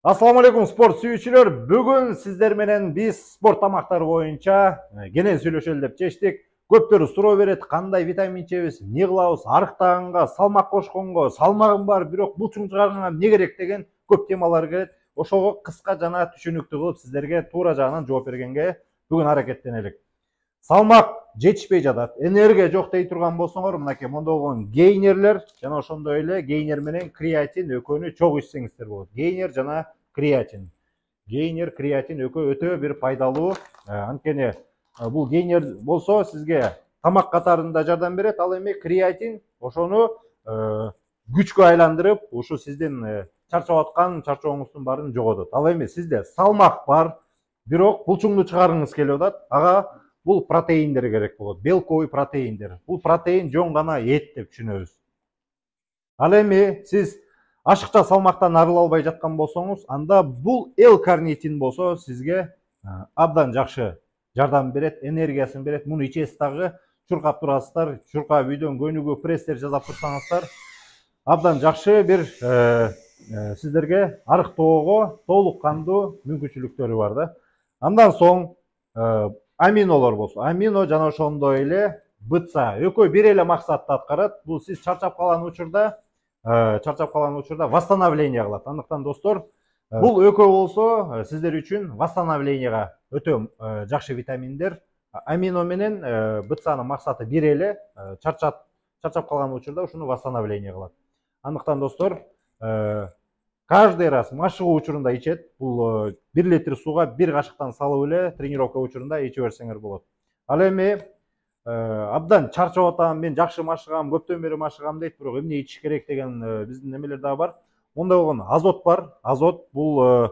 Ассаламу алейкум спорт сүйүүчүлөр. Бүгүн сиздер менен биз спорт тамактары боюнча кенен сүйлөшөлү деп чечтик. Көптөр суроо берет, кандай витамин ичебиз, эмне кылабыз, арыктаганга, салмак кошконго, салмагым бар, бирок булчуң чыгарганга эмне керек деген көп темалар келет. Ошого кыска жана түшүнүктүү кылып сиздерге туура жагынан жооп бергенге бүгүн аракеттенелик. Салмак жетишпей жатат, энергия жок дей турган болсоңор, мынакей монда болгон гейнерлер жана ошондой эле гейнер менен креатин экөөнү чогуу ичсеңиздер болот. Гейнер жана креатин. Гейнер, креатин экөө өтө бир пайдалуу. Анткени бул гейнер болсо сизге тамак катарында жардам берет, ал эми креатин ошону күчкө айландырып, ушу сиздин чарчап аткан чарчооңуздун баарын жоготот. Ал эми сизде салмак бар, бирок булчуңду чыгаргыңыз келип атат, ага бул протеиндер керек болот. Белковый протеиндер. Бул протеин жон гана эт деп түшүнөбүз. Ал эми сиз ашыкча салмактан арыла албай жаткан болсоңуз, анда бул L-карнитин болсо сизге абдан жакшы жардам берет, энергиясын берет. Муну ичесиз дагы, чуркап турасыздар, чуркап үйдөн көнүгүү пресстер жасап турсаңыздар, абдан жакшы бир сиздерге арыктоого толук кандуу мүмкүнчүлүктөрү бар да. Андан соң аминолор болсо, амино жана ошондой эле БЦА экөө бир эле максатты аткарат. Бул сиз чарчап калган учурда восстановление кылат. Андыктан достор, бул экөө болсо сиздер үчүн восстановлениега өтө жакшы витаминдер. Амино менен БЦАнын максаты бир эле, чарчап калган учурда ушуну восстановление кылат. Андыктан достор, каждый раз машыгуу учурунда ичет. Бул 1 литр сууга 1 кашыктан салып эле тренировка учурунда иче берсеңер болот. Ал эми абдан чарчап атам, мен жакшы машыгам, көптөн бери машыгам дейт, бирок эмне ичиш керек деген биздин немелер дагы бар. Монда болгон азот бар. Азот бул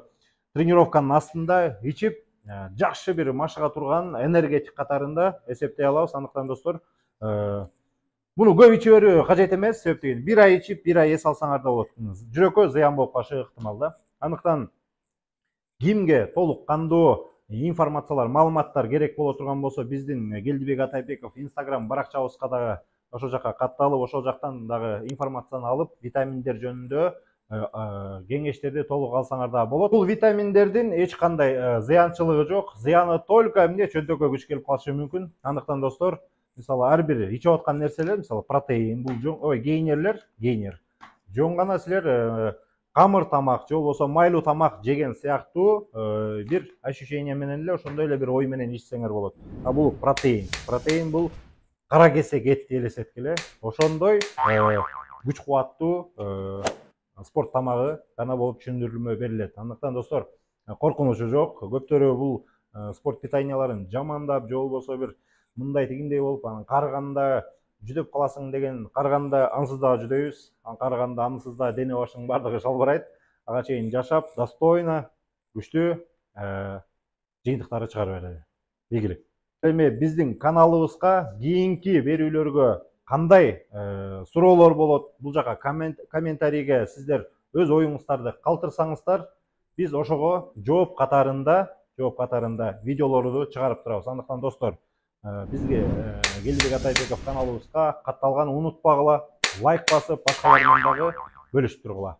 тренировканын астында ичип, жакшы бир машыга турган энергетик катарында эсептей алабыз. Андыктан достор, буну көп иче берүү кажет эмес, себеп деген 1 ай ичип, 1 ай эс алсаңар да болот. Жүрөккө зыян болуп калышы ыктымал да. Андыктан кимге толук кандуу информациялар, маалыматтар керек боло турган болсо, биздин Келдибек Атайбеков Instagram баракчабызга дагы ошол жакка катталып, ошол жактан дагы информацияны алып, витаминдер жөнүндө кеңештерди толук алсаңар да болот. Бул витаминдердин эч кандай зыянчылыгы жок. Зыяны только эмне чөнтөккө күч келип калышы мүмкүн. Андыктан достор, мисалы ар бир ичип аткан нерселер, мисалы протеин, бул гейнер жон гана силер камыр тамак же болбосо майлуу тамак жеген сыяктуу бир ощущение менен эле, ошондой эле бир ой менен ичсеңер болот. А бул протеин бул кара кесек этти элестеткиле эле. Ошондой күч кубаттуу спорт тамагы гана болуп түшүндүрүлмө берилет. Андыктан достор, коркунучу жок. Көптөрү бул спорт питанияларын жамандап, же болбосо бир мындай тигиндей болуп, анан карыганда жүдөп каласың деген, карыганда ансыз дагы жүдөйбүз. Карыганда ансыз да дене башыңын баардыгы шалбырайт. Ага чейин жашап, достойно, күчтүү жыйынтыктарды чыгарып берели. Ийгилик. Эми биздин каналыбызга кийинки берүүлөргө кандай суроолор болот, бул жака комментарийге сиздер өз оюңуздарды калтырсаңыздар, биз ошого жооп катарында видеолорду чыгарып турабыз. Андыктан достор, бизге Келдибек Атайбеков каналыбызга катталган унутпагыла, лайк басып, башкалар менен дагы бөлүшүп тургула.